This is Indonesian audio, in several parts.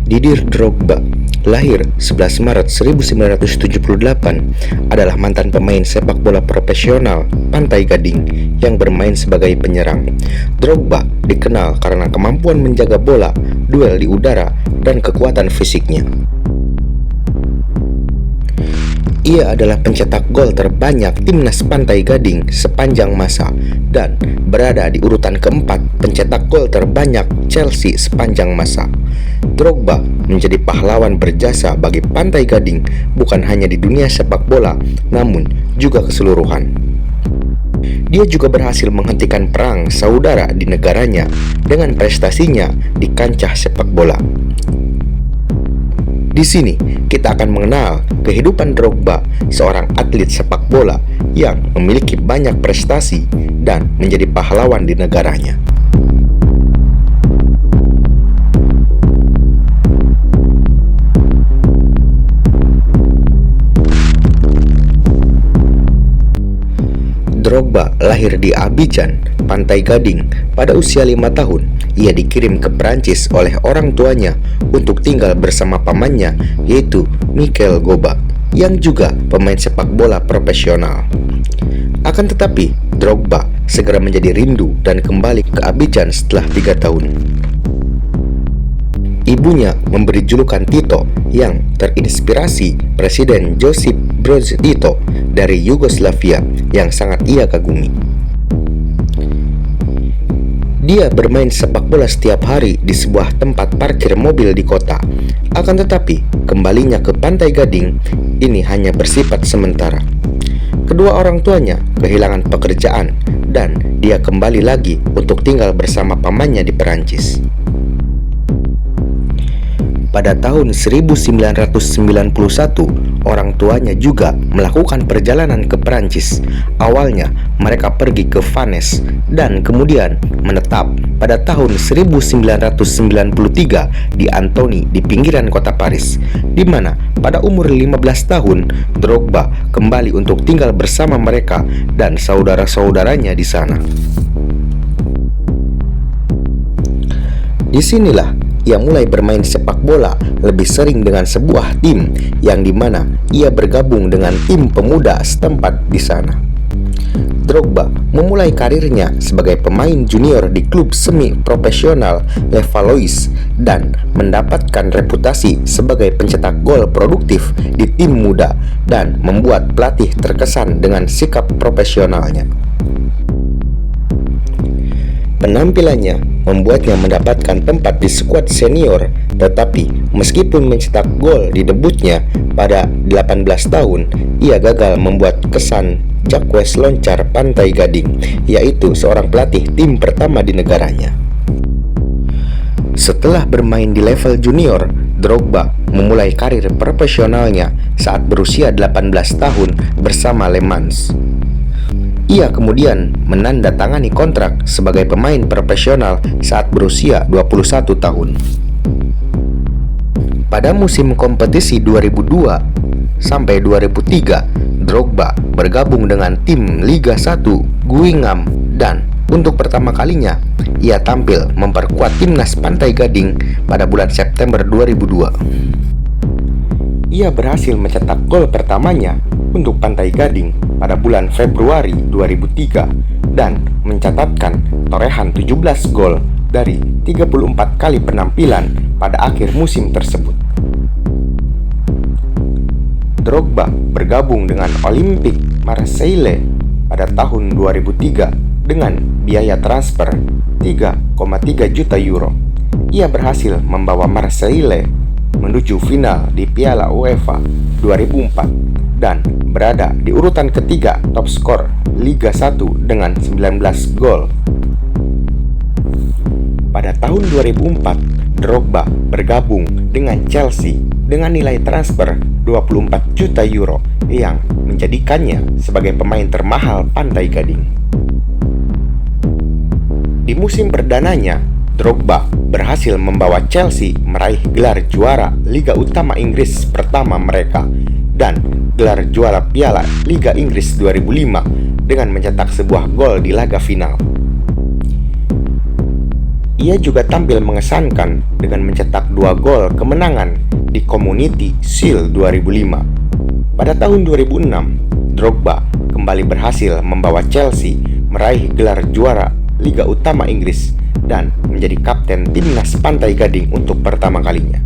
Didier Drogba, lahir 11 Maret 1978, adalah mantan pemain sepak bola profesional Pantai Gading yang bermain sebagai penyerang. Drogba dikenal karena kemampuan menjaga bola, duel di udara, dan kekuatan fisiknya. Ia adalah pencetak gol terbanyak timnas Pantai Gading sepanjang masa dan berada di urutan keempat pencetak gol terbanyak Chelsea sepanjang masa. Drogba menjadi pahlawan berjasa bagi Pantai Gading bukan hanya di dunia sepak bola, namun juga keseluruhan. Dia juga berhasil menghentikan perang saudara di negaranya dengan prestasinya di kancah sepak bola. Di sini kita akan mengenal kehidupan Drogba, seorang atlet sepak bola yang memiliki banyak prestasi dan menjadi pahlawan di negaranya. Drogba lahir di Abidjan, Pantai Gading pada usia 5 tahun. Ia dikirim ke Prancis oleh orang tuanya untuk tinggal bersama pamannya, yaitu Michael Goba, yang juga pemain sepak bola profesional. Akan tetapi, Drogba segera menjadi rindu dan kembali ke Abidjan setelah 3 tahun. Ibunya memberi julukan Tito yang terinspirasi Presiden Josip Broz Tito dari Yugoslavia yang sangat ia kagumi. Dia bermain sepak bola setiap hari di sebuah tempat parkir mobil di kota. Akan tetapi, kembalinya ke Pantai Gading ini hanya bersifat sementara. Kedua orang tuanya kehilangan pekerjaan dan dia kembali lagi untuk tinggal bersama pamannya di Perancis. Pada tahun 1991, orang tuanya juga melakukan perjalanan ke Perancis. Awalnya mereka pergi ke Vannes dan kemudian menetap pada tahun 1993 di Antony di pinggiran kota Paris, di mana pada umur 15 tahun Drogba kembali untuk tinggal bersama mereka dan saudara-saudaranya di sana. Disinilah ia mulai bermain sepak bola lebih sering dengan sebuah tim yang dimana ia bergabung dengan tim pemuda setempat di sana. Drogba memulai karirnya sebagai pemain junior di klub semi profesional Levallois dan mendapatkan reputasi sebagai pencetak gol produktif di tim muda dan membuat pelatih terkesan dengan sikap profesionalnya. Penampilannya membuatnya mendapatkan tempat di skuad senior, tetapi meskipun mencetak gol di debutnya pada 18 tahun, ia gagal membuat kesan Jacques Loncar Pantai Gading, yaitu seorang pelatih tim pertama di negaranya. Setelah bermain di level junior, Drogba memulai karir profesionalnya saat berusia 18 tahun bersama Le Mans. Ia kemudian menandatangani kontrak sebagai pemain profesional saat berusia 21 tahun. Pada musim kompetisi 2002 sampai 2003, Drogba bergabung dengan tim Liga 1 Guingamp dan untuk pertama kalinya ia tampil memperkuat timnas Pantai Gading pada bulan September 2002. Ia berhasil mencetak gol pertamanya untuk Pantai Gading pada bulan Februari 2003 dan mencatatkan torehan 17 gol dari 34 kali penampilan pada akhir musim tersebut. Drogba bergabung dengan Olympique Marseille pada tahun 2003 dengan biaya transfer 3,3 juta euro. Ia berhasil membawa Marseille menuju final di Piala UEFA 2004 dan berada di urutan ketiga top skor Liga 1 dengan 19 gol. Pada tahun 2004, Drogba bergabung dengan Chelsea dengan nilai transfer 24 juta euro yang menjadikannya sebagai pemain termahal Pantai Gading. Di musim perdananya, Drogba berhasil membawa Chelsea meraih gelar juara Liga Utama Inggris pertama mereka dan gelar juara Piala Liga Inggris 2005 dengan mencetak sebuah gol di laga final. Ia juga tampil mengesankan dengan mencetak 2 gol kemenangan di Community Shield 2005. Pada tahun 2006, Drogba kembali berhasil membawa Chelsea meraih gelar juara Liga Utama Inggris dan menjadi kapten timnas Pantai Gading untuk pertama kalinya.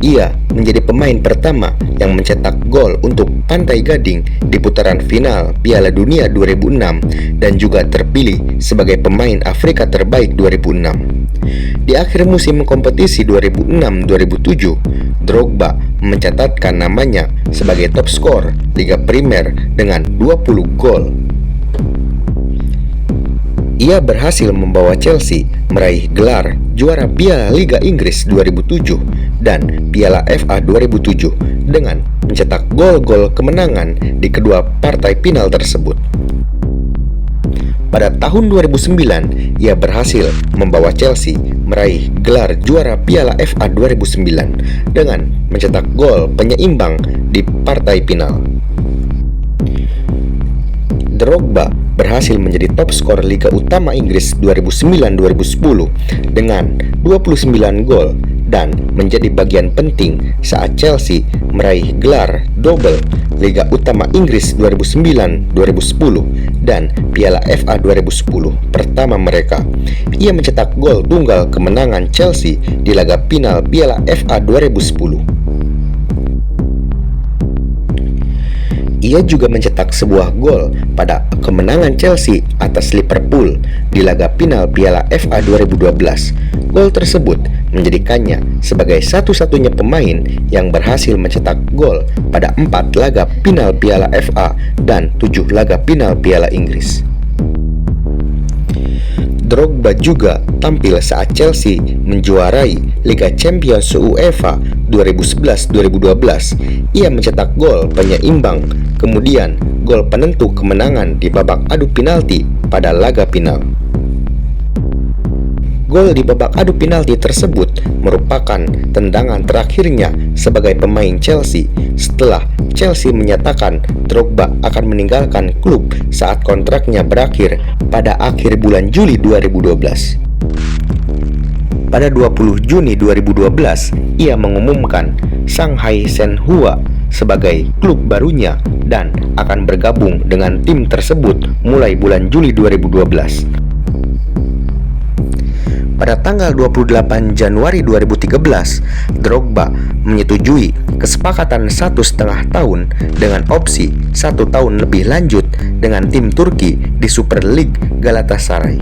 Ia menjadi pemain pertama yang mencetak gol untuk Pantai Gading di putaran final Piala Dunia 2006 dan juga terpilih sebagai pemain Afrika terbaik 2006. Di akhir musim kompetisi 2006-2007, Drogba mencatatkan namanya sebagai top skor Liga Primer dengan 20 gol. Ia berhasil membawa Chelsea meraih gelar juara Piala Liga Inggris 2007 dan Piala FA 2007 dengan mencetak gol-gol kemenangan di kedua partai final tersebut. Pada tahun 2009, ia berhasil membawa Chelsea meraih gelar juara Piala FA 2009 dengan mencetak gol penyeimbang di partai final. Drogba berhasil menjadi top skor Liga Utama Inggris 2009-2010 dengan 29 gol dan menjadi bagian penting saat Chelsea meraih gelar double Liga Utama Inggris 2009-2010 dan Piala FA 2010 pertama mereka. Ia mencetak gol tunggal kemenangan Chelsea di laga final Piala FA 2010. Ia juga mencetak sebuah gol pada kemenangan Chelsea atas Liverpool di laga final Piala FA 2012. Gol tersebut menjadikannya sebagai satu-satunya pemain yang berhasil mencetak gol pada 4 laga final Piala FA dan 7 laga final Piala Inggris. Drogba juga tampil saat Chelsea menjuarai Liga Champions UEFA 2011-2012. Ia mencetak gol penyeimbang, kemudian gol penentu kemenangan di babak adu penalti pada laga final. Gol di babak adu penalti tersebut merupakan tendangan terakhirnya sebagai pemain Chelsea setelah Chelsea menyatakan Drogba akan meninggalkan klub saat kontraknya berakhir pada akhir bulan Juli 2012. Pada 20 Juni 2012, ia mengumumkan Shanghai Shenhua sebagai klub barunya dan akan bergabung dengan tim tersebut mulai bulan Juli 2012. Pada tanggal 28 Januari 2013, Drogba menyetujui kesepakatan 1,5 tahun dengan opsi 1 tahun lebih lanjut dengan tim Turki di Super League Galatasaray.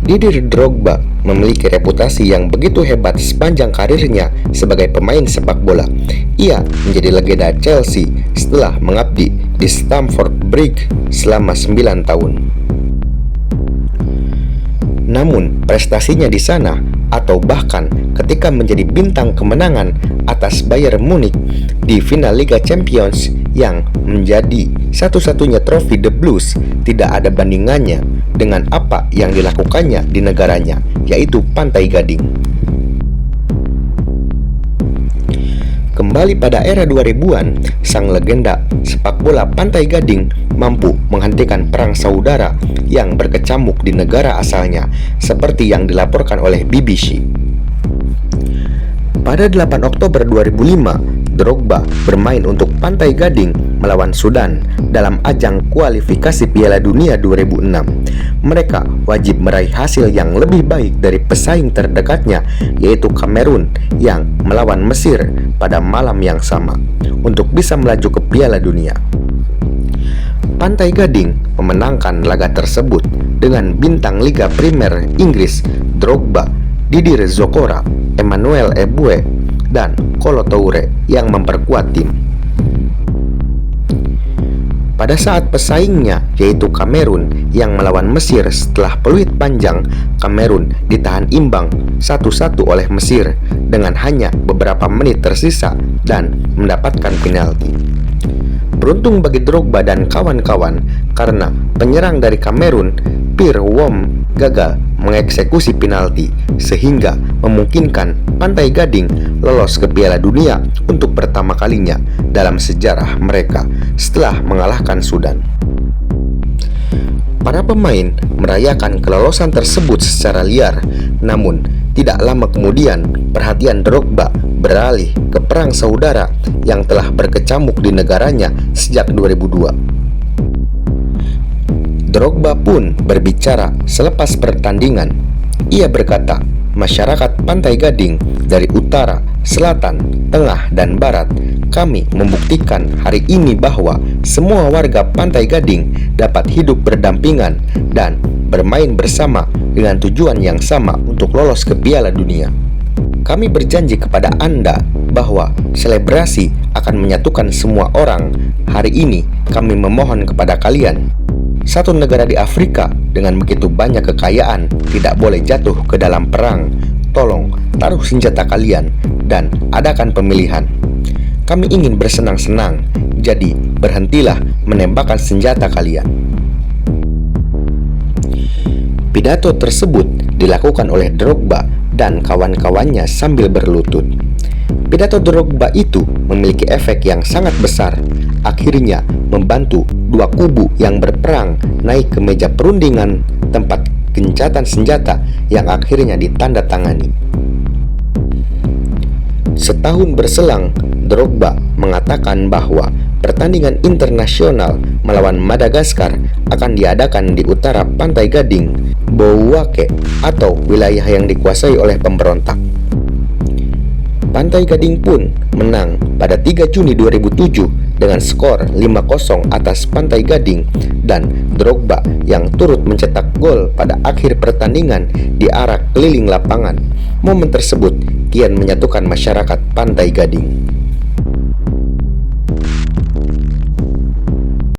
Didier Drogba memiliki reputasi yang begitu hebat sepanjang karirnya sebagai pemain sepak bola. Ia menjadi legenda Chelsea setelah mengabdi di Stamford Bridge selama 9 tahun. Namun, prestasinya di sana atau bahkan ketika menjadi bintang kemenangan atas Bayern Munich di final Liga Champions yang menjadi satu-satunya trofi The Blues, tidak ada bandingannya dengan apa yang dilakukannya di negaranya, yaitu Pantai Gading. Kembali pada era 2000-an, sang legenda sepak bola Pantai Gading mampu menghentikan perang saudara yang berkecamuk di negara asalnya, seperti yang dilaporkan oleh BBC. Pada 8 Oktober 2005, Drogba bermain untuk Pantai Gading melawan Sudan dalam ajang kualifikasi Piala Dunia 2006. Mereka wajib meraih hasil yang lebih baik dari pesaing terdekatnya, yaitu Kamerun yang melawan Mesir pada malam yang sama untuk bisa melaju ke Piala Dunia. Pantai Gading memenangkan laga tersebut dengan bintang Liga Primer Inggris Drogba, Didier Zokora, Emmanuel Eboué, dan Kolo Toure yang memperkuat tim. Pada saat pesaingnya yaitu Kamerun yang melawan Mesir setelah peluit panjang, Kamerun ditahan imbang 1-1 oleh Mesir dengan hanya beberapa menit tersisa dan mendapatkan penalti. Beruntung bagi Drogba dan kawan-kawan karena penyerang dari Kamerun, Pierre Wom, gagal mengeksekusi penalti sehingga memungkinkan Pantai Gading lolos ke Piala Dunia untuk pertama kalinya dalam sejarah mereka setelah mengalahkan Sudan. Para pemain merayakan kelolosan tersebut secara liar, namun tidak lama kemudian perhatian Drogba beralih ke perang saudara yang telah berkecamuk di negaranya sejak 2002. Drogba pun berbicara selepas pertandingan. Ia berkata, masyarakat Pantai Gading dari utara, selatan, tengah, dan barat, kami membuktikan hari ini bahwa semua warga Pantai Gading dapat hidup berdampingan dan bermain bersama dengan tujuan yang sama untuk lolos ke Piala Dunia. Kami berjanji kepada Anda bahwa selebrasi akan menyatukan semua orang. Hari ini kami memohon kepada kalian, satu negara di Afrika dengan begitu banyak kekayaan tidak boleh jatuh ke dalam perang. Tolong taruh senjata kalian dan adakan pemilihan. Kami ingin bersenang-senang, jadi berhentilah menembakkan senjata kalian. Pidato tersebut dilakukan oleh Drogba dan kawan-kawannya sambil berlutut. Pidato Drogba itu memiliki efek yang sangat besar, akhirnya membantu dua kubu yang berperang naik ke meja perundingan tempat gencatan senjata yang akhirnya ditandatangani. Setahun berselang, Drogba mengatakan bahwa pertandingan internasional melawan Madagaskar akan diadakan di utara Pantai Gading, Bouake, atau wilayah yang dikuasai oleh pemberontak. Pantai Gading pun menang pada 3 Juni 2007 dengan skor 5-0 atas Pantai Gading, dan Drogba yang turut mencetak gol pada akhir pertandingan di arah keliling lapangan. Momen tersebut kian menyatukan masyarakat Pantai Gading.